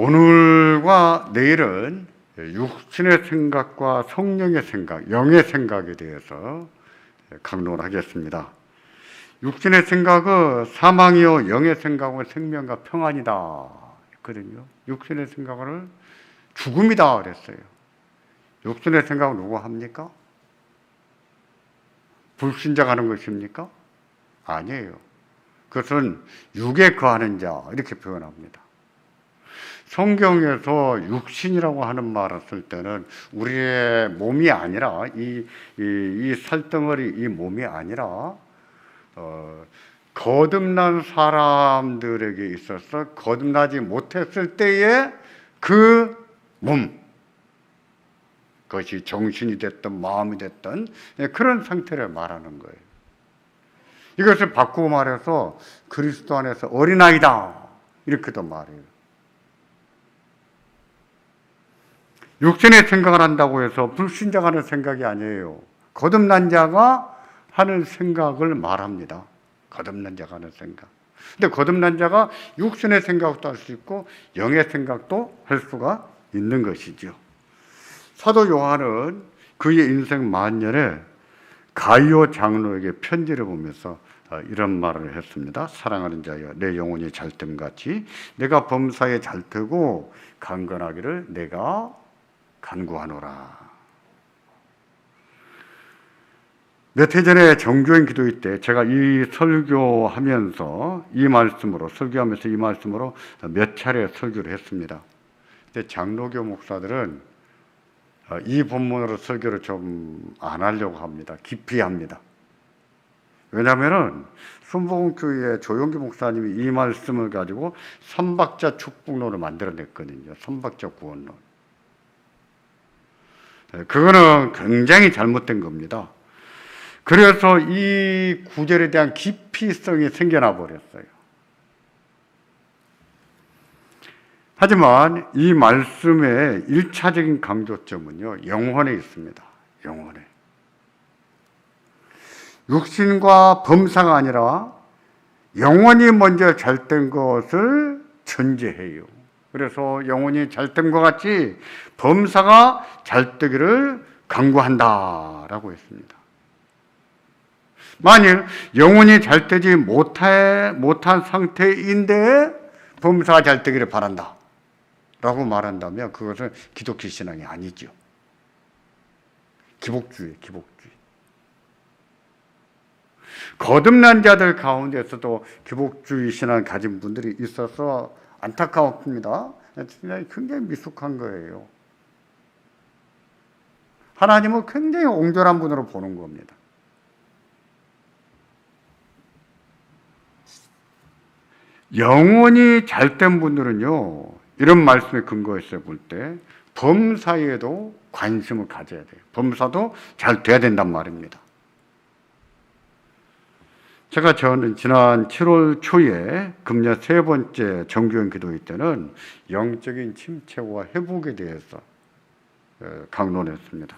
오늘과 내일은 육신의 생각과 성령의 생각, 영의 생각에 대해서 강론하겠습니다. 육신의 생각은 사망이요 영의 생각은 생명과 평안이다 했거든요. 육신의 생각을 죽음이다 그랬어요. 육신의 생각은 누구 합니까? 불신자가 하는 것입니까? 아니에요. 그것은 육에 거하는 자 이렇게 표현합니다. 성경에서 육신이라고 하는 말을 쓸 때는 우리의 몸이 아니라 이 살덩어리 이 몸이 아니라 거듭난 사람들에게 있어서 거듭나지 못했을 때의 그 몸, 그것이 정신이 됐든 마음이 됐든 그런 상태를 말하는 거예요. 이것을 바꾸고 말해서 그리스도 안에서 어린아이다 이렇게도 말해요. 육신의 생각을 한다고 해서 불신자가 하는 생각이 아니에요. 거듭난 자가 하는 생각을 말합니다. 거듭난 자가 하는 생각. 근데 거듭난 자가 육신의 생각도 할 수 있고 영의 생각도 할 수가 있는 것이죠. 사도 요한은 그의 인생 만년에 가이오 장로에게 편지를 보면서 이런 말을 했습니다. 사랑하는 자여, 내 영혼이 잘됨같이 내가 범사에 잘되고 강건하기를 내가 간구하노라. 몇 해 전에 정교인 기도회 때 제가 이 설교하면서 설교하면서 이 말씀으로 몇 차례 설교를 했습니다. 근데 장로교 목사들은 이 본문으로 설교를 좀 안 하려고 합니다. 깊이 합니다. 왜냐하면 순복음교회 조용기 목사님이 이 말씀을 가지고 삼박자 축복론을 만들어냈거든요. 삼박자 구원론. 그거는 굉장히 잘못된 겁니다. 그래서 이 구절에 대한 깊이성이 생겨나 버렸어요. 하지만 이 말씀의 1차적인 강조점은요, 영혼에 있습니다. 영혼에. 육신과 범사가 아니라 영혼이 먼저 잘된 것을 전제해요. 그래서 영혼이 잘된 것 같이 범사가 잘되기를 간구한다라고 했습니다. 만일 영혼이 잘되지 못한 상태인데 범사가 잘되기를 바란다 라고 말한다면 그것은 기독교 신앙이 아니죠. 기복주의. 거듭난 자들 가운데서도 기복주의 신앙을 가진 분들이 있어서 안타까웠습니다. 굉장히 미숙한 거예요. 하나님은 굉장히 옹졸한 분으로 보는 겁니다. 영혼이 잘된 분들은요, 이런 말씀에 근거해서 볼 때 범사에도 관심을 가져야 돼요. 범사도 잘 돼야 된단 말입니다. 저는 지난 7월 초에 금년 3번째 정교인 기도회 때는 영적인 침체와 회복에 대해서 강론했습니다.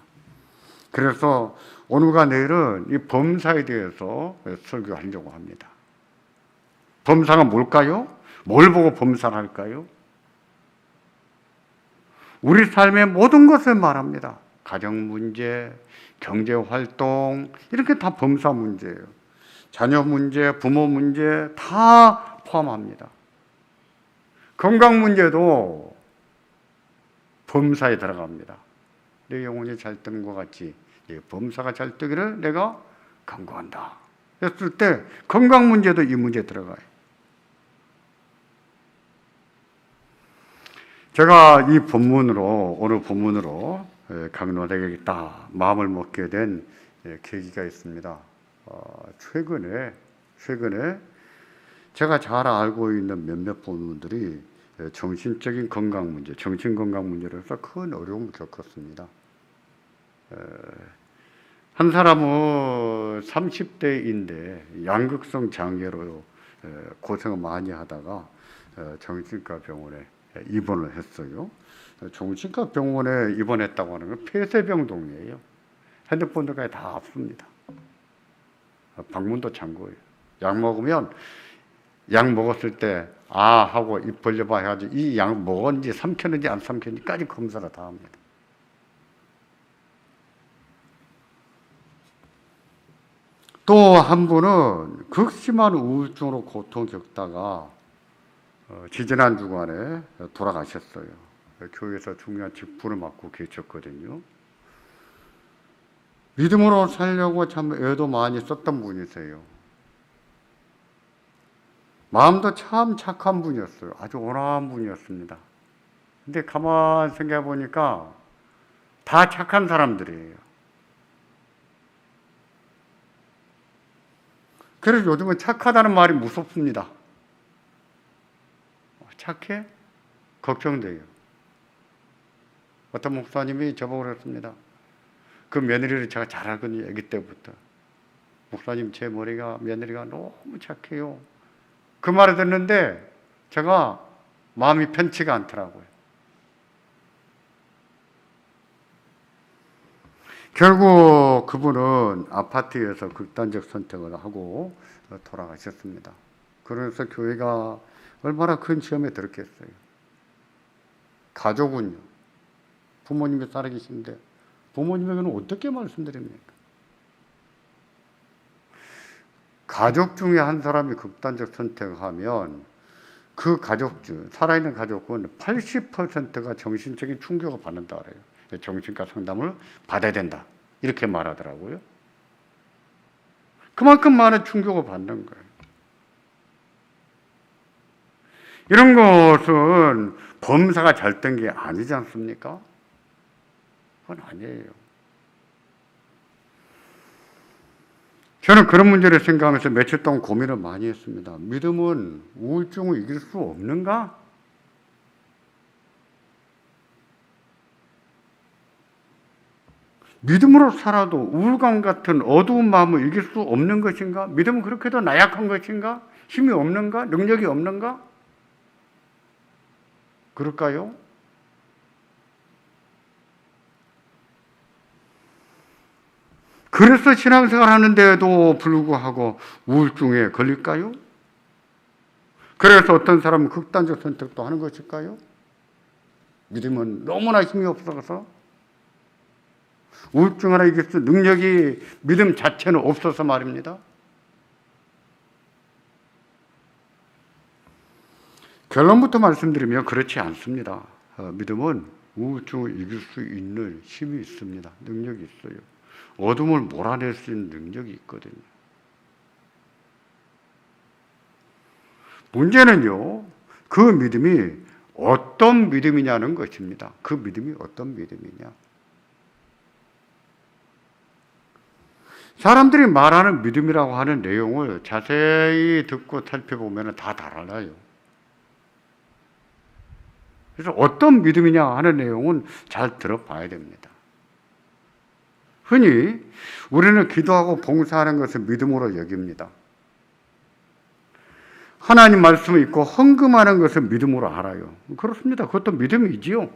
그래서 오늘과 내일은 이 범사에 대해서 설교하려고 합니다. 범사가 뭘까요? 뭘 보고 범사를 할까요? 우리 삶의 모든 것을 말합니다. 가정 문제, 경제 활동, 이렇게 다 범사 문제예요. 자녀 문제, 부모 문제 다 포함합니다. 건강 문제도 범사에 들어갑니다. 내 영혼이 잘된 것 같이 범사가 잘 되기를 내가 간구한다 했을 때 건강 문제도 이 문제에 들어가요. 제가 이 오늘 본문으로 강론하겠다 마음을 먹게 된 계기가 있습니다. 최근에 제가 잘 알고 있는 몇몇 분들이 정신적인 건강 문제, 정신 건강 문제로서 큰 어려움을 겪었습니다. 한 사람은 30대인데 양극성 장애로 고생을 많이 하다가 정신과 병원에 입원을 했어요. 정신과 병원에 입원했다고 하는 건 폐쇄병동이에요. 핸드폰들까지 다 없습니다. 방문도 잠궈요. 약 먹었을 때 아 하고 입 벌려봐 해가지고 이 양 먹었는지 삼켰는지 안 삼켰는지까지 검사를 다 합니다. 또 한 분은 극심한 우울증으로 고통 겪다가 지지난 주간에 돌아가셨어요. 교회에서 중요한 직분을 맡고 계셨거든요. 믿음으로 살려고 참 애도 많이 썼던 분이세요. 마음도 참 착한 분이었어요. 아주 온화한 분이었습니다. 근데 가만 생각해 보니까 다 착한 사람들이에요. 그래서 요즘은 착하다는 말이 무섭습니다. 착해? 걱정돼요. 어떤 목사님이 저보고 그랬습니다. 그 며느리를 제가 잘 알거든요. 아기 때부터. 목사님 제 며느리가 너무 착해요. 그 말을 듣는데 제가 마음이 편치가 않더라고요. 결국 그분은 아파트에서 극단적 선택을 하고 돌아가셨습니다. 그래서 교회가 얼마나 큰 시험에 들었겠어요. 가족은요. 부모님이 살아계신데 부모님에게는 어떻게 말씀드립니까? 가족 중에 한 사람이 극단적 선택을 하면 그 가족 중 살아있는 가족은 80%가 정신적인 충격을 받는다 그래요. 정신과 상담을 받아야 된다. 이렇게 말하더라고요. 그만큼 많은 충격을 받는 거예요. 이런 것은 범사가 잘 된 게 아니지 않습니까? 그건 아니에요. 저는 그런 문제를 생각하면서 며칠 동안 고민을 많이 했습니다. 믿음은 우울증을 이길 수 없는가? 믿음으로 살아도 우울감 같은 어두운 마음을 이길 수 없는 것인가? 믿음은 그렇게도 나약한 것인가? 힘이 없는가? 능력이 없는가? 그럴까요? 그래서 신앙생활 하는데도 불구하고 우울증에 걸릴까요? 그래서 어떤 사람은 극단적 선택도 하는 것일까요? 믿음은 너무나 힘이 없어서 우울증 하나 이길 수 능력이 믿음 자체는 없어서 말입니다. 결론부터 말씀드리면 그렇지 않습니다. 믿음은 우울증을 이길 수 있는 힘이 있습니다. 능력이 있어요. 어둠을 몰아낼 수 있는 능력이 있거든요. 문제는요, 그 믿음이 어떤 믿음이냐는 것입니다. 그 믿음이 어떤 믿음이냐. 사람들이 말하는 믿음이라고 하는 내용을 자세히 듣고 살펴보면 다 달라요. 그래서 어떤 믿음이냐 하는 내용은 잘 들어봐야 됩니다. 흔히 우리는 기도하고 봉사하는 것을 믿음으로 여깁니다. 하나님 말씀을 읽고 헌금하는 것을 믿음으로 알아요. 그렇습니다. 그것도 믿음이지요.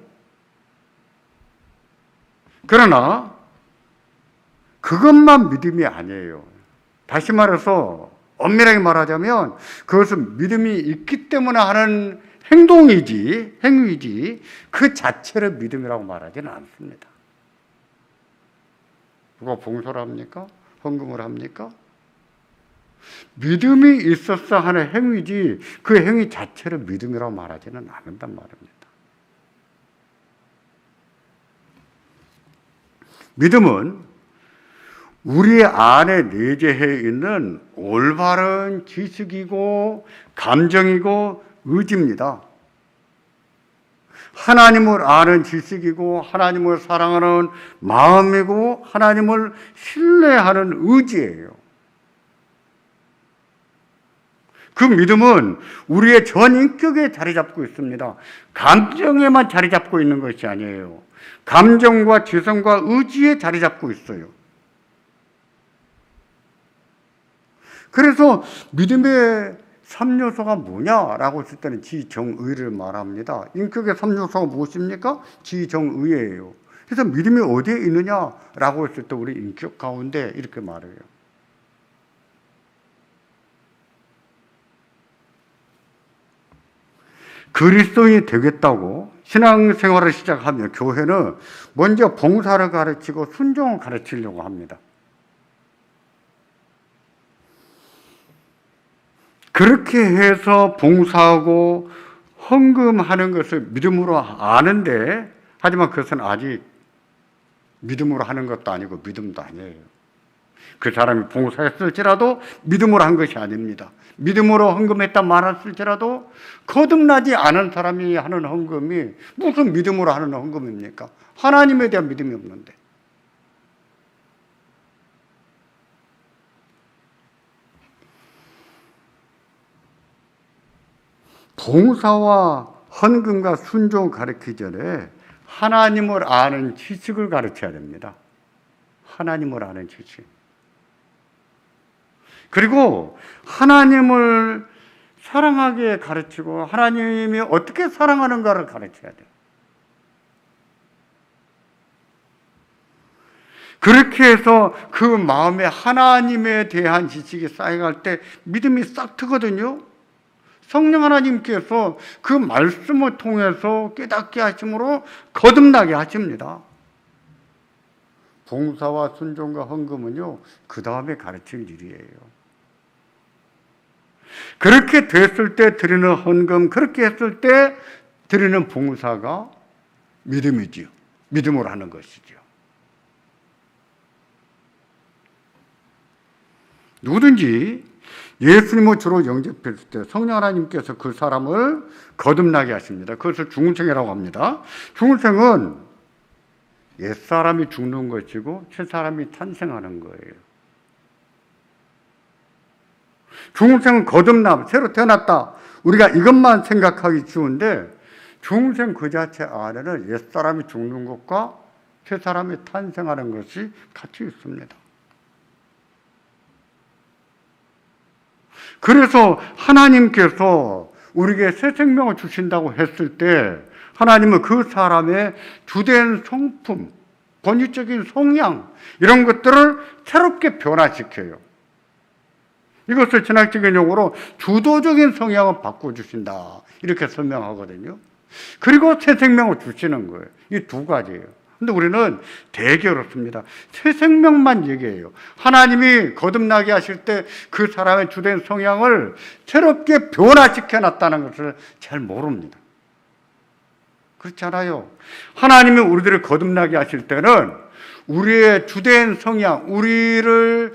그러나 그것만 믿음이 아니에요. 다시 말해서 엄밀하게 말하자면 그것은 믿음이 있기 때문에 하는 행위지 그 자체를 믿음이라고 말하지는 않습니다. 누가 봉사를 합니까? 헌금을 합니까? 믿음이 있어서 하는 행위지 그 행위 자체를 믿음이라고 말하지는 않는단 말입니다. 믿음은 우리 안에 내재해 있는 올바른 지식이고 감정이고 의지입니다. 하나님을 아는 지식이고 하나님을 사랑하는 마음이고 하나님을 신뢰하는 의지예요. 그 믿음은 우리의 전 인격에 자리 잡고 있습니다. 감정에만 자리 잡고 있는 것이 아니에요. 감정과 지성과 의지에 자리 잡고 있어요. 그래서 믿음의 3요소가 뭐냐라고 했을 때는 지정의를 말합니다. 인격의 3요소가 무엇입니까? 지정의예요. 그래서 믿음이 어디에 있느냐라고 했을 때 우리 인격 가운데 이렇게 말해요. 그리스도인이 되겠다고 신앙생활을 시작하면 교회는 먼저 봉사를 가르치고 순종을 가르치려고 합니다. 그렇게 해서 봉사하고 헌금하는 것을 믿음으로 아는데, 하지만 그것은 아직 믿음으로 하는 것도 아니고 믿음도 아니에요. 그 사람이 봉사했을지라도 믿음으로 한 것이 아닙니다. 믿음으로 헌금했다 말했을지라도 거듭나지 않은 사람이 하는 헌금이 무슨 믿음으로 하는 헌금입니까? 하나님에 대한 믿음이 없는데. 봉사와 헌금과 순종을 가르치기 전에 하나님을 아는 지식을 가르쳐야 됩니다. 하나님을 아는 지식. 그리고 하나님을 사랑하게 가르치고 하나님이 어떻게 사랑하는가를 가르쳐야 돼요. 그렇게 해서 그 마음에 하나님에 대한 지식이 쌓여갈 때 믿음이 싹 트거든요. 성령 하나님께서 그 말씀을 통해서 깨닫게 하심으로 거듭나게 하십니다. 봉사와 순종과 헌금은요, 그 다음에 가르칠 일이에요. 그렇게 됐을 때 드리는 헌금, 그렇게 했을 때 드리는 봉사가 믿음이지요. 믿음으로 하는 것이죠. 누구든지 예수님을 주로 영접했을 때 성령 하나님께서 그 사람을 거듭나게 하십니다. 그것을 중생이라고 합니다. 중생은 옛사람이 죽는 것이고 새사람이 탄생하는 거예요. 중생은 거듭남, 새로 태어났다. 우리가 이것만 생각하기 쉬운데 중생 그 자체 안에는 옛사람이 죽는 것과 새사람이 탄생하는 것이 같이 있습니다. 그래서 하나님께서 우리에게 새 생명을 주신다고 했을 때 하나님은 그 사람의 주된 성품, 권위적인 성향 이런 것들을 새롭게 변화시켜요. 이것을 신학적인 용어로 주도적인 성향을 바꿔주신다 이렇게 설명하거든요. 그리고 새 생명을 주시는 거예요. 이 두 가지예요. 근데 우리는 되게 어렵습니다. 새 생명만 얘기해요. 하나님이 거듭나게 하실 때 그 사람의 주된 성향을 새롭게 변화시켜 놨다는 것을 잘 모릅니다. 그렇잖아요. 하나님이 우리들을 거듭나게 하실 때는 우리의 주된 성향, 우리를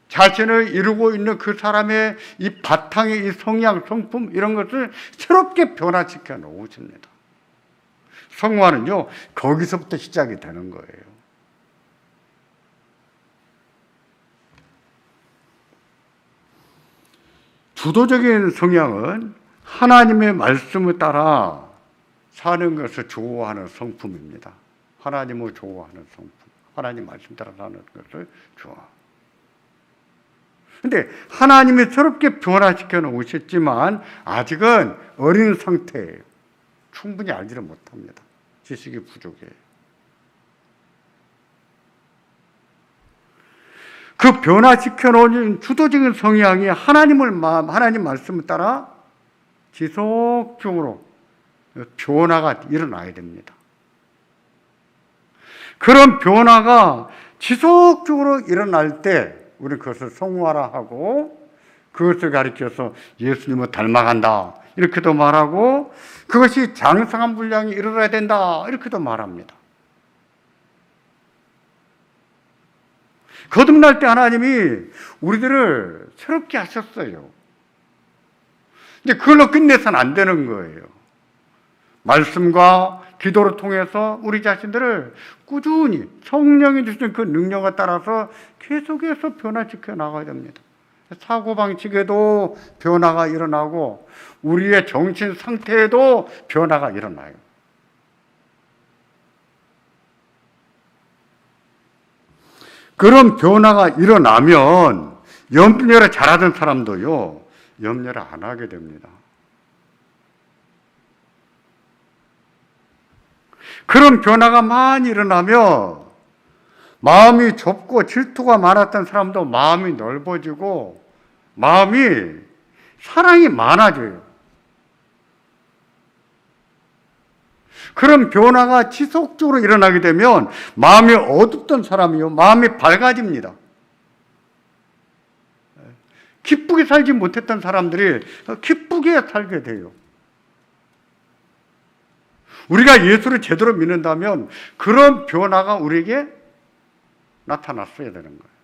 자신을 이루고 있는 그 사람의 이 바탕의 이 성향, 성품 이런 것을 새롭게 변화시켜 놓으십니다. 성화는요, 거기서부터 시작이 되는 거예요. 주도적인 성향은 하나님의 말씀을 따라 사는 것을 좋아하는 성품입니다. 하나님을 좋아하는 성품. 하나님 말씀 따라 사는 것을 좋아합니다. 근데 하나님이 새롭게 변화시켜 놓으셨지만 아직은 어린 상태예요. 충분히 알지를 못합니다. 지식이 부족해요. 그 변화시켜 놓은 주도적인 성향이 하나님 말씀을 따라 지속적으로 변화가 일어나야 됩니다. 그런 변화가 지속적으로 일어날 때 우리는 그것을 성화라 하고 그것을 가리켜서 예수님을 닮아간다 이렇게도 말하고 그것이 장성한 분량이 일어나야 된다 이렇게도 말합니다. 거듭날 때 하나님이 우리들을 새롭게 하셨어요. 근데 그걸로 끝내서는 안 되는 거예요. 말씀과 기도를 통해서 우리 자신들을 꾸준히 성령이 주신 그 능력에 따라서 계속해서 변화시켜 나가야 됩니다. 사고방식에도 변화가 일어나고 우리의 정신 상태에도 변화가 일어나요. 그런 변화가 일어나면 염려를 잘하던 사람도요, 염려를 안 하게 됩니다. 그런 변화가 많이 일어나면 마음이 좁고 질투가 많았던 사람도 마음이 넓어지고 마음이 사랑이 많아져요. 그런 변화가 지속적으로 일어나게 되면 마음이 어둡던 사람이요, 마음이 밝아집니다. 기쁘게 살지 못했던 사람들이 기쁘게 살게 돼요. 우리가 예수를 제대로 믿는다면 그런 변화가 우리에게 나타났어야 되는 거예요.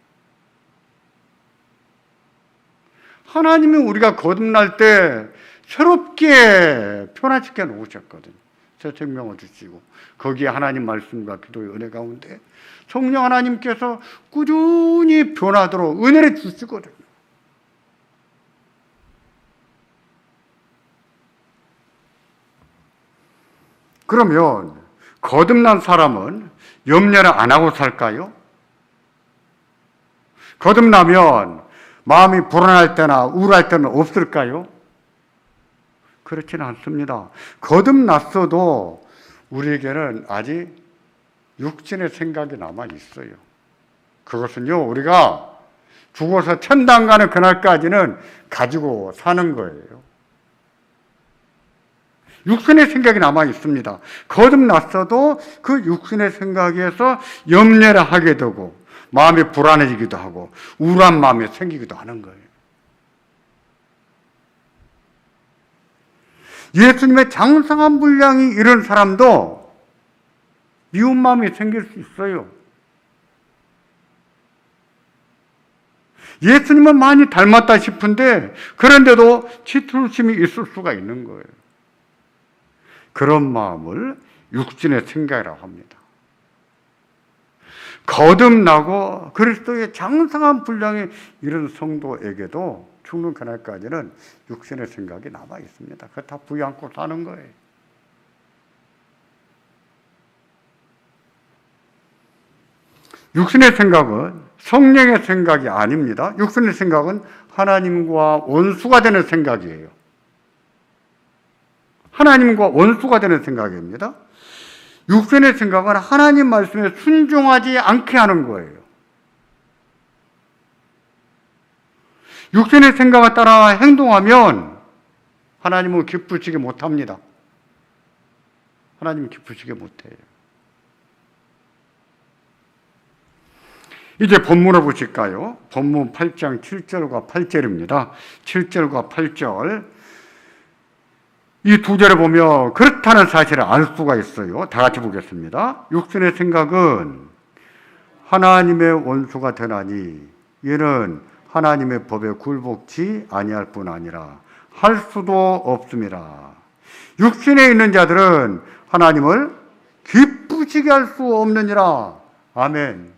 하나님이 우리가 거듭날 때 새롭게 변화시켜 놓으셨거든요. 새 생명을 주시고 거기에 하나님 말씀과 기도의 은혜 가운데 성령 하나님께서 꾸준히 변하도록 은혜를 주시거든요. 그러면 거듭난 사람은 염려를 안 하고 살까요? 거듭나면 마음이 불안할 때나 우울할 때는 없을까요? 그렇지는 않습니다. 거듭났어도 우리에게는 아직 육신의 생각이 남아 있어요. 그것은요, 우리가 죽어서 천당 가는 그날까지는 가지고 사는 거예요. 육신의 생각이 남아 있습니다. 거듭났어도 그 육신의 생각에서 염려를 하게 되고 마음이 불안해지기도 하고 우울한 마음이 생기기도 하는 거예요. 예수님의 장성한 분량이 이런 사람도 미운 마음이 생길 수 있어요. 예수님은 많이 닮았다 싶은데 그런데도 치투심이 있을 수가 있는 거예요. 그런 마음을 육신의 생각이라고 합니다. 거듭나고 그리스도의 장성한 분량이 이런 성도에게도 죽는 그날까지는 육신의 생각이 남아 있습니다. 그거 다 부여안고 사는 거예요. 육신의 생각은 성령의 생각이 아닙니다. 육신의 생각은 하나님과 원수가 되는 생각이에요. 하나님과 원수가 되는 생각입니다. 육신의 생각은 하나님 말씀에 순종하지 않게 하는 거예요. 육신의 생각에 따라 행동하면 하나님은 기쁘시게 못합니다. 하나님은 기쁘시게 못해요. 이제 본문을 보실까요? 본문 8장 7절과 8절입니다. 7절과 8절. 이 두 절을 보면 그렇다는 사실을 알 수가 있어요. 다 같이 보겠습니다. 육신의 생각은 하나님의 원수가 되나니 이는 하나님의 법에 굴복치 아니할 뿐 아니라 할 수도 없음이라. 육신에 있는 자들은 하나님을 기쁘시게 할 수 없느니라. 아멘.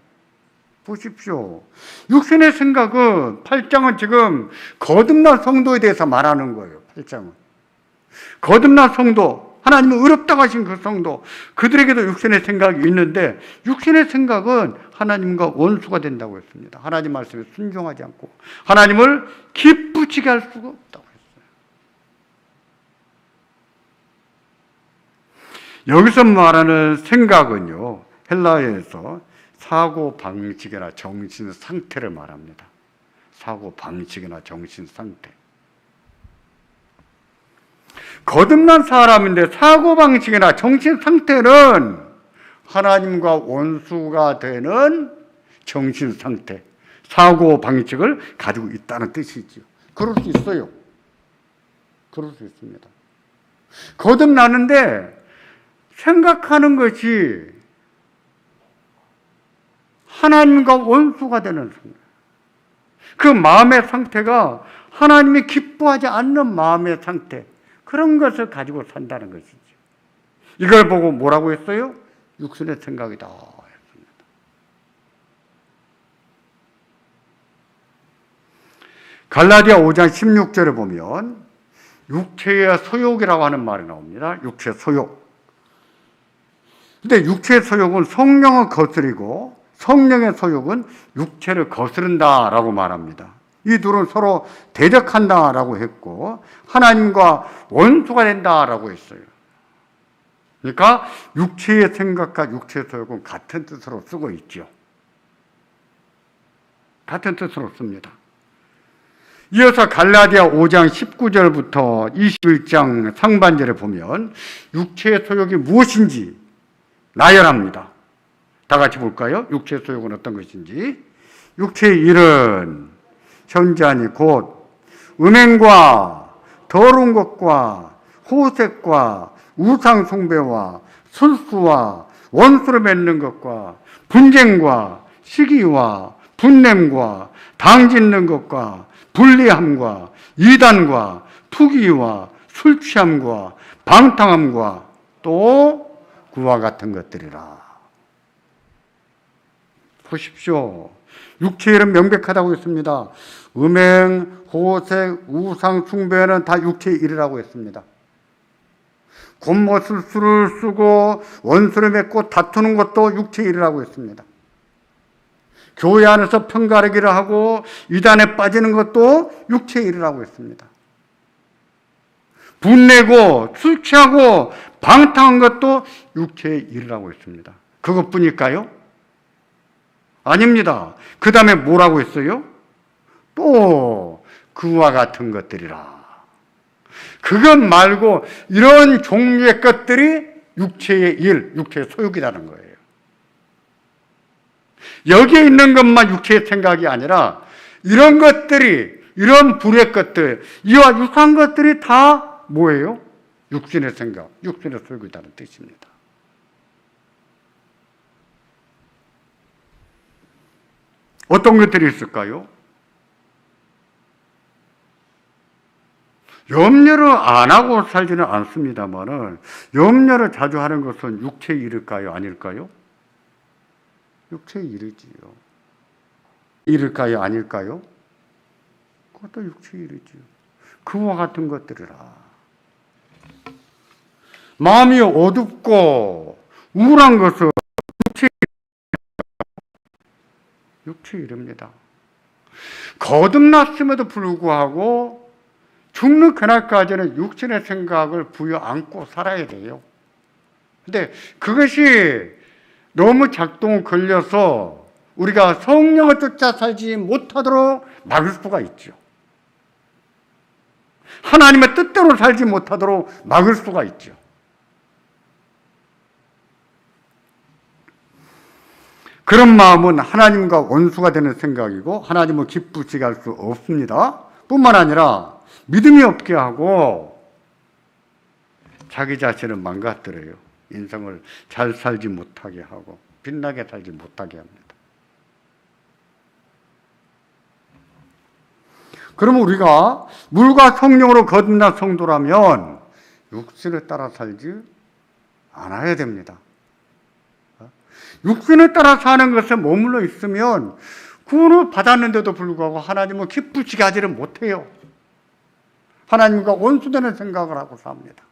보십시오. 육신의 생각은 8장은 지금 거듭난 성도에 대해서 말하는 거예요. 8장은. 거듭난 성도, 하나님은 의롭다고 하신 그 성도, 그들에게도 육신의 생각이 있는데 육신의 생각은 하나님과 원수가 된다고 했습니다. 하나님 말씀에 순종하지 않고 하나님을 기쁘시게 할 수가 없다고 했어요. 여기서 말하는 생각은요, 헬라어에서 사고 방식이나 정신 상태를 말합니다. 사고 방식이나 정신 상태. 거듭난 사람인데 사고 방식이나 정신 상태는 하나님과 원수가 되는 정신 상태, 사고 방식을 가지고 있다는 뜻이죠. 그럴 수 있어요. 그럴 수 있습니다. 거듭나는데 생각하는 것이 하나님과 원수가 되는 상태. 그 마음의 상태가 하나님이 기뻐하지 않는 마음의 상태, 그런 것을 가지고 산다는 것이죠. 이걸 보고 뭐라고 했어요? 육신의 생각이다 했습니다. 갈라디아 5장 16절에 보면 육체의 소욕이라고 하는 말이 나옵니다. 육체의 소욕. 근데 육체의 소욕은 성령을 거스리고 성령의 소욕은 육체를 거스른다라고 말합니다. 이 둘은 서로 대적한다라고 했고 하나님과 원수가 된다라고 했어요. 그러니까 육체의 생각과 육체의 소욕은 같은 뜻으로 쓰고 있죠. 같은 뜻으로 씁니다. 이어서 갈라디아 5장 19절부터 21장 상반절에 보면 육체의 소욕이 무엇인지 나열합니다. 다 같이 볼까요? 육체의 소욕은 어떤 것인지. 육체의 일은 현자니 곧 음행과 더러운 것과 호색과 우상 숭배와 술수와 원수를 맺는 것과 분쟁과 시기와 분냄과 당짓는 것과 불리함과 이단과 투기와 술 취함과 방탕함과 또 그와 같은 것들이라. 보십시오. 육체의 일은 명백하다고 했습니다. 음행, 호색, 우상 숭배는 다 육체의 일이라고 했습니다. 곤모술수를 쓰고 원수를 맺고 다투는 것도 육체의 일이라고 했습니다. 교회 안에서 편가르기를 하고 이단에 빠지는 것도 육체의 일이라고 했습니다. 분내고 술 취하고 방탕한 것도 육체의 일이라고 했습니다. 그것뿐일까요? 아닙니다. 그 다음에 뭐라고 했어요? 또 그와 같은 것들이라. 그것 말고 이런 종류의 것들이 육체의 일, 육체의 소욕이라는 거예요. 여기에 있는 것만 육체의 생각이 아니라 이런 것들이, 이런 불의 것들, 이와 유사한 것들이 다 뭐예요? 육신의 생각, 육신의 소욕이라는 뜻입니다. 어떤 것들이 있을까요? 염려를 안 하고 살지는 않습니다만은 염려를 자주 하는 것은 육체의 일일까요? 아닐까요? 육체의 일이지요. 일일까요? 아닐까요? 그것도 육체의 일이지요. 그와 같은 것들이라. 마음이 어둡고 우울한 것은 육체의 일입니다. 거듭났음에도 불구하고 죽는 그날까지는 육신의 생각을 부여안고 살아야 돼요. 근데 그것이 너무 작동 걸려서 우리가 성령을 쫓아 살지 못하도록 막을 수가 있죠. 하나님의 뜻대로 살지 못하도록 막을 수가 있죠. 그런 마음은 하나님과 원수가 되는 생각이고 하나님을 기쁘시게 할 수 없습니다. 뿐만 아니라 믿음이 없게 하고 자기 자신을 망가뜨려요. 인생을 잘 살지 못하게 하고 빛나게 살지 못하게 합니다. 그러면 우리가 물과 성령으로 거듭난 성도라면 육신을 따라 살지 않아야 됩니다. 육신을 따라 사는 것에 머물러 있으면 구원을 받았는데도 불구하고 하나님을 기쁘시게 하지를 못해요. 하나님과 원수되는 생각을 하고 삽니다.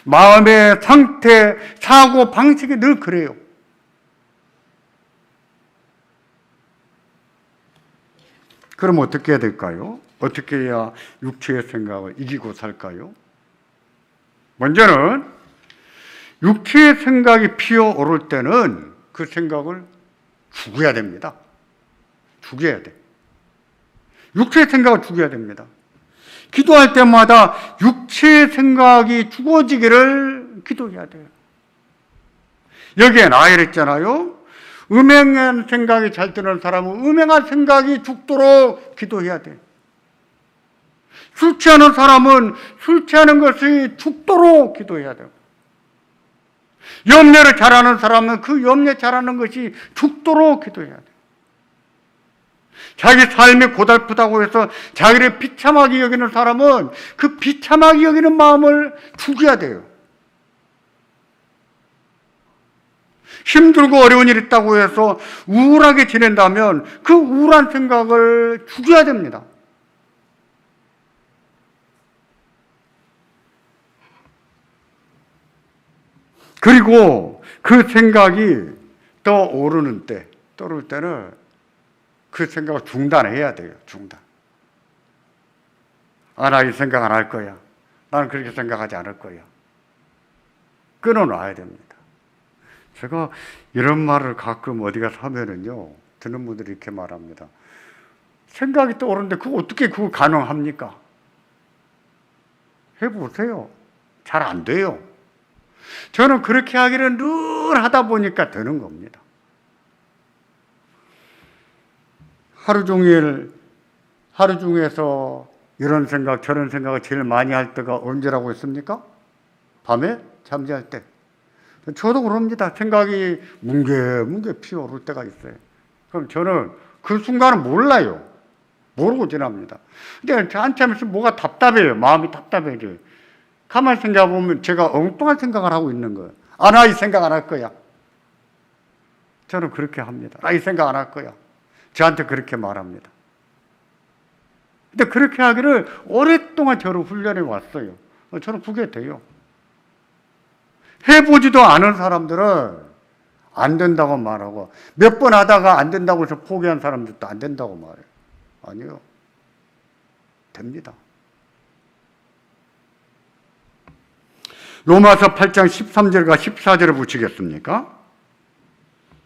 마음의 상태, 사고, 방식이 늘 그래요. 그럼 어떻게 해야 될까요? 어떻게 해야 육체의 생각을 이기고 살까요? 먼저는 육체의 생각이 피어오를 때는 그 생각을 죽여야 됩니다. 죽여야 돼. 육체의 생각을 죽여야 됩니다. 기도할 때마다 육체의 생각이 죽어지기를 기도해야 돼요. 여기에 나열했잖아요. 음행한 생각이 잘 드는 사람은 음행한 생각이 죽도록 기도해야 돼. 술 취하는 사람은 술 취하는 것이 죽도록 기도해야 돼요. 염려를 잘하는 사람은 그 염려 잘하는 것이 죽도록 기도해야 돼요. 자기 삶이 고달프다고 해서 자기를 비참하게 여기는 사람은 그 비참하게 여기는 마음을 죽여야 돼요. 힘들고 어려운 일 있다고 해서 우울하게 지낸다면 그 우울한 생각을 죽여야 됩니다. 그리고 그 생각이 떠오를 때는 그 생각을 중단해야 돼요. 중단. 나 이 생각 안 할 거야. 나는 그렇게 생각하지 않을 거야. 끊어놔야 됩니다. 제가 이런 말을 가끔 어디 가서 하면은요, 듣는 분들이 이렇게 말합니다. 생각이 떠오르는데 어떻게 그거 가능합니까? 해보세요. 잘 안 돼요. 저는 그렇게 하기를 늘 하다 보니까 되는 겁니다. 하루 중에서 이런 생각 저런 생각을 제일 많이 할 때가 언제라고 했습니까? 밤에 잠잘 때. 저도 그럽니다. 생각이 뭉게뭉게 피어오를 때가 있어요. 그럼 저는 그 순간은 몰라요. 모르고 지납니다. 근데 한참 있으면 뭐가 답답해요. 마음이 답답해져요. 가만히 생각해보면 제가 엉뚱한 생각을 하고 있는 거예요. 나 이 생각 안 할 거야. 저는 그렇게 합니다. 나 이 생각 안 할 거야. 저한테 그렇게 말합니다. 근데 그렇게 하기를 오랫동안 저를 훈련해 왔어요. 저는 그게 돼요. 해보지도 않은 사람들은 안 된다고 말하고 몇 번 하다가 안 된다고 해서 포기한 사람들도 안 된다고 말해요. 아니요. 됩니다. 로마서 8장 13절과 14절을 붙이겠습니까?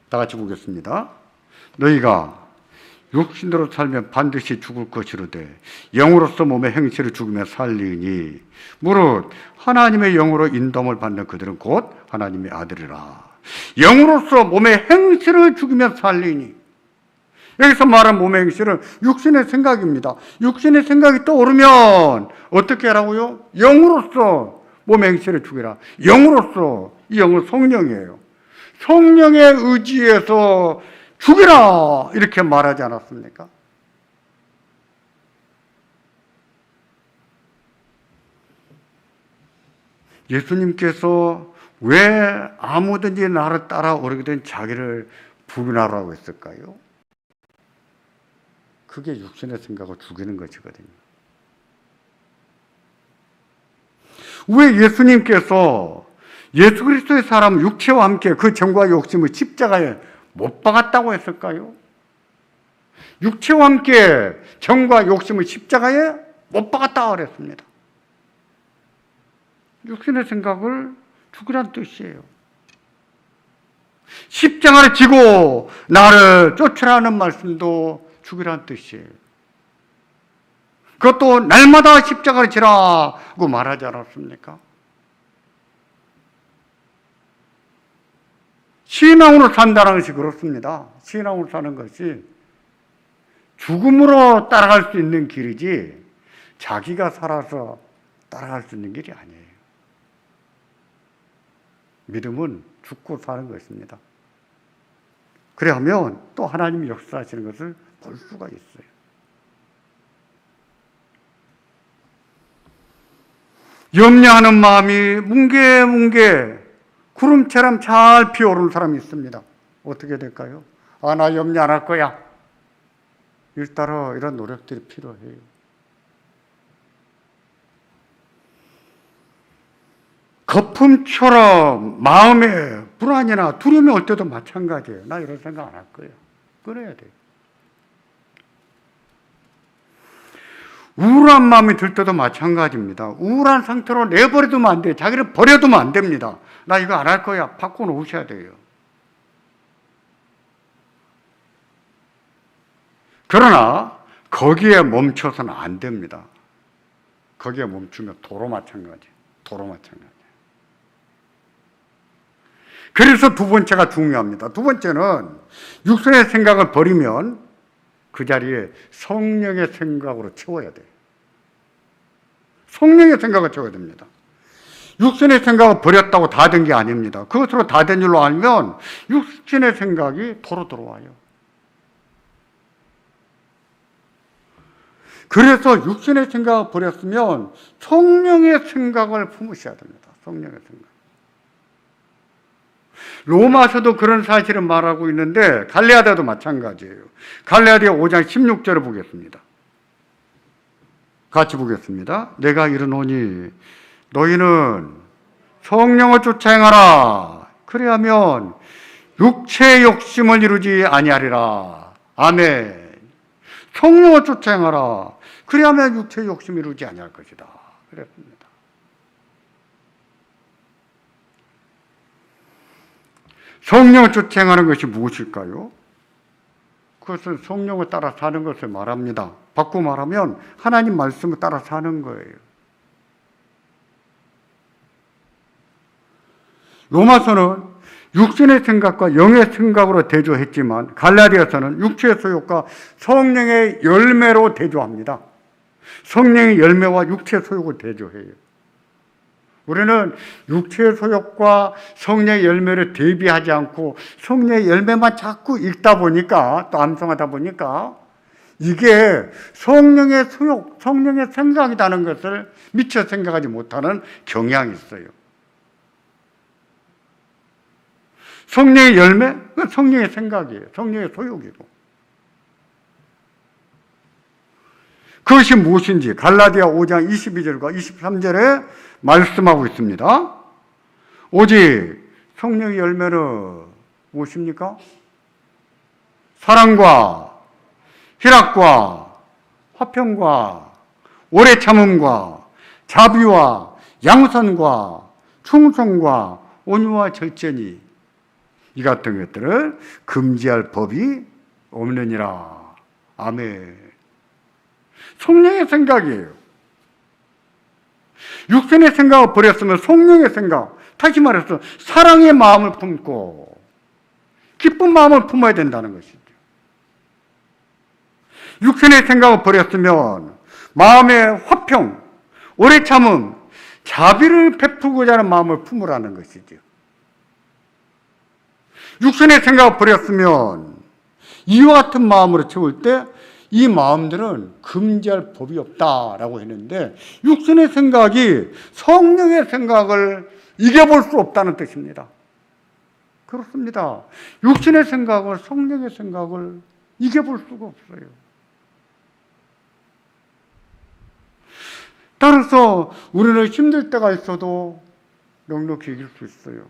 다 같이 보겠습니다. 너희가 육신으로 살면 반드시 죽을 것이로되 영으로서 몸의 행실을 죽이며 살리니 무릇 하나님의 영으로 인도함을 받는 그들은 곧 하나님의 아들이라. 영으로서 몸의 행실을 죽이며 살리니, 여기서 말한 몸의 행실은 육신의 생각입니다. 육신의 생각이 떠오르면 어떻게 하라고요? 영으로서 몸의 행실을 죽이라. 영으로서, 이 영은 성령이에요. 성령의 의지에서 죽이라 이렇게 말하지 않았습니까? 예수님께서 왜 아무든지 나를 따라오르거든 자기를 부인하라고 했을까요? 그게 육신의 생각을 죽이는 것이거든요. 왜 예수님께서 예수 그리스도의 사람 육체와 함께 그 정과 욕심을 십자가에 못 박았다고 했을까요? 육체와 함께 정과 욕심을 십자가에 못 박았다고 그랬습니다. 육신의 생각을 죽이란 뜻이에요. 십자가를 지고 나를 쫓으라는 말씀도 죽이란 뜻이에요. 그것도 날마다 십자가를 지라고 말하지 않았습니까? 신앙으로 산다는 것이 그렇습니다. 신앙으로 사는 것이 죽음으로 따라갈 수 있는 길이지 자기가 살아서 따라갈 수 있는 길이 아니에요. 믿음은 죽고 사는 것입니다. 그래 하면 또 하나님이 역사하시는 것을 볼 수가 있어요. 염려하는 마음이 뭉게뭉게 구름처럼 잘 피어오르는 사람이 있습니다. 어떻게 될까요? 나 염려 안 할 거야. 일따라 이런 노력들이 필요해요. 거품처럼 마음에 불안이나 두려움이 올 때도 마찬가지예요. 나 이런 생각 안 할 거예요. 끊어야 돼요. 우울한 마음이 들 때도 마찬가지입니다. 우울한 상태로 내버려두면 안 돼요. 자기를 버려두면 안 됩니다. 나 이거 안 할 거야. 바꿔놓으셔야 돼요. 그러나 거기에 멈춰서는 안 됩니다. 거기에 멈추면 도로 마찬가지예요. 도로 마찬가지. 그래서 두 번째가 중요합니다. 두 번째는 육신의 생각을 버리면 그 자리에 성령의 생각으로 채워야 돼요. 성령의 생각을 채워야 됩니다. 육신의 생각을 버렸다고 다 된 게 아닙니다. 그것으로 다 된 줄로 알면 육신의 생각이 도로 들어와요. 그래서 육신의 생각을 버렸으면 성령의 생각을 품으셔야 됩니다. 성령의 생각. 로마서도 그런 사실을 말하고 있는데 갈라디아도 마찬가지예요. 갈라디아 5장 16절을 보겠습니다. 같이 보겠습니다. 내가 이르노니 너희는 성령을 쫓아 행하라. 그리하면 육체의 욕심을 이루지 아니하리라. 아멘. 성령을 쫓아 행하라. 그리하면 육체의 욕심을 이루지 아니할 것이다. 그랬습니다. 성령을 쫓아 행하는 것이 무엇일까요? 그것은 성령을 따라 사는 것을 말합니다. 바꾸고 말하면 하나님 말씀을 따라 사는 거예요. 로마서는 육신의 생각과 영의 생각으로 대조했지만 갈라디아서는 육체의 소욕과 성령의 열매로 대조합니다. 성령의 열매와 육체의 소욕을 대조해요. 우리는 육체의 소욕과 성령의 열매를 대비하지 않고 성령의 열매만 자꾸 읽다 보니까, 또 암송하다 보니까 이게 성령의 소욕, 성령의 생각이라는 것을 미처 생각하지 못하는 경향이 있어요. 성령의 열매? 그건 성령의 생각이에요. 성령의 소욕이고. 그것이 무엇인지 갈라디아 5장 22절과 23절에 말씀하고 있습니다. 오직 성령의 열매는 무엇입니까? 사랑과 희락과 화평과 오래 참음과 자비와 양선과 충성과 온유와 절제니 이 같은 것들을 금지할 법이 없느니라. 아멘. 성령의 생각이에요. 육신의 생각을 버렸으면 성령의 생각, 다시 말해서 사랑의 마음을 품고 기쁜 마음을 품어야 된다는 것이죠. 육신의 생각을 버렸으면 마음의 화평, 오래 참음, 자비를 베푸고자 하는 마음을 품으라는 것이죠. 육신의 생각을 버렸으면 이와 같은 마음으로 채울 때 이 마음들은 금지할 법이 없다라고 했는데 육신의 생각이 성령의 생각을 이겨볼 수 없다는 뜻입니다. 그렇습니다. 육신의 생각을 성령의 생각을 이겨볼 수가 없어요. 따라서 우리는 힘들 때가 있어도 넉넉히 이길 수 있어요.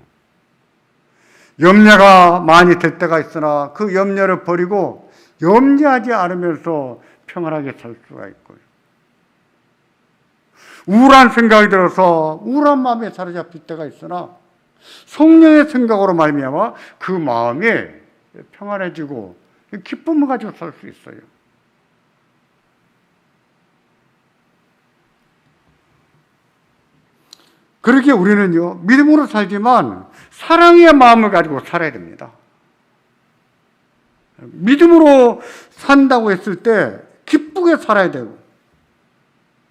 염려가 많이 될 때가 있으나 그 염려를 버리고 염려하지 않으면서 평안하게 살 수가 있고요. 우울한 생각이 들어서 우울한 마음에 사로잡힐 때가 있으나 성령의 생각으로 말미암아 그 마음이 평안해지고 기쁨을 가지고 살 수 있어요. 그렇게 우리는요, 믿음으로 살지만 사랑의 마음을 가지고 살아야 됩니다. 믿음으로 산다고 했을 때 기쁘게 살아야 되고,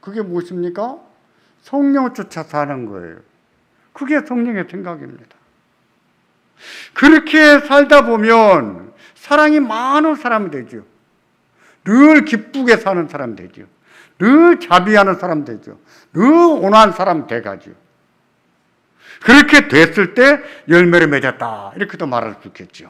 그게 무엇입니까? 성령을 쫓아 사는 거예요. 그게 성령의 생각입니다. 그렇게 살다 보면 사랑이 많은 사람이 되죠. 늘 기쁘게 사는 사람이 되죠. 늘 자비하는 사람 되죠. 늘 온화한 사람 돼가죠. 그렇게 됐을 때 열매를 맺었다, 이렇게도 말할 수 있겠죠.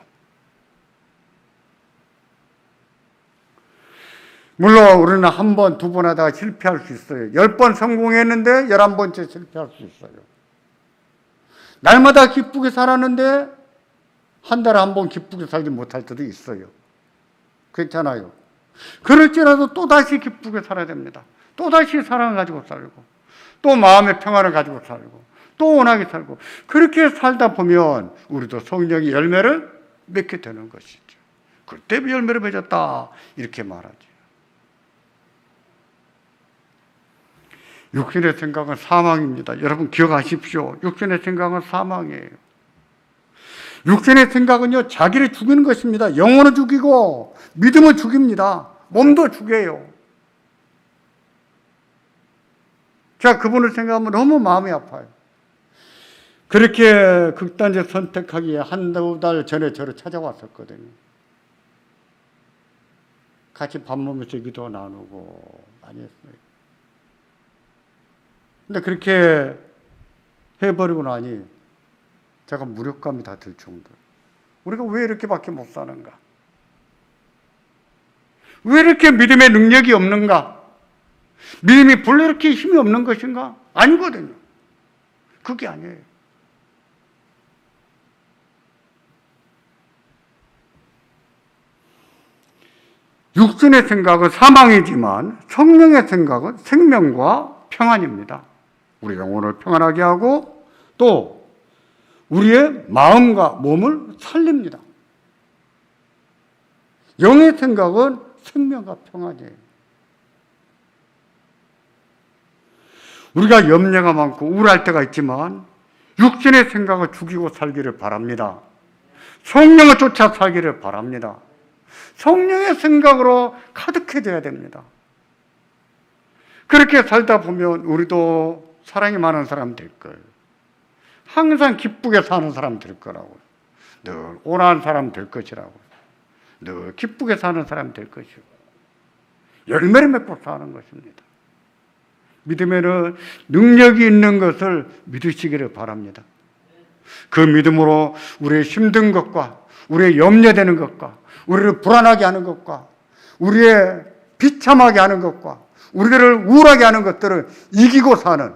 물론 우리는 한 번, 두 번 하다가 실패할 수 있어요. 10번 성공했는데 11번째 실패할 수 있어요. 날마다 기쁘게 살았는데 한 달에 한 번 기쁘게 살지 못할 때도 있어요. 괜찮아요. 그럴지라도 또다시 기쁘게 살아야 됩니다. 또다시 사랑을 가지고 살고, 또 마음의 평안을 가지고 살고, 또 온하게 살고, 그렇게 살다 보면 우리도 성령의 열매를 맺게 되는 것이죠. 그때 열매를 맺었다, 이렇게 말하죠. 육신의 생각은 사망입니다. 여러분 기억하십시오. 육신의 생각은 사망이에요. 육신의 생각은요, 자기를 죽이는 것입니다. 영혼을 죽이고 믿음을 죽입니다. 몸도 죽여요. 자, 그분을 생각하면 너무 마음이 아파요. 그렇게 극단적 선택하기에 한두 달 전에 저를 찾아왔었거든요. 같이 밥 먹으면서 기도 나누고 많이 했어요. 근데 그렇게 해버리고 나니 제가 무력감이 다 들 정도예요. 우리가 왜 이렇게밖에 못 사는가? 왜 이렇게 믿음의 능력이 없는가? 믿음이 본래 이렇게 힘이 없는 것인가? 아니거든요. 그게 아니에요. 육신의 생각은 사망이지만 성령의 생각은 생명과 평안입니다. 우리 영혼을 평안하게 하고 또 우리의 마음과 몸을 살립니다. 영의 생각은 생명과 평안이에요. 우리가 염려가 많고 우울할 때가 있지만 육신의 생각을 죽이고 살기를 바랍니다. 성령을 쫓아 살기를 바랍니다. 성령의 생각으로 가득해져야 됩니다. 그렇게 살다 보면 우리도 사랑이 많은 사람 될 거예요. 항상 기쁘게 사는 사람 될 거라고요. 늘 온화한 사람 될 것이라고요. 늘 기쁘게 사는 사람 될 것이고 열매를 맺고 사는 것입니다. 믿음에는 능력이 있는 것을 믿으시기를 바랍니다. 그 믿음으로 우리의 힘든 것과 우리의 염려되는 것과 우리를 불안하게 하는 것과 우리의 비참하게 하는 것과 우리들을 우울하게 하는 것들을 이기고 사는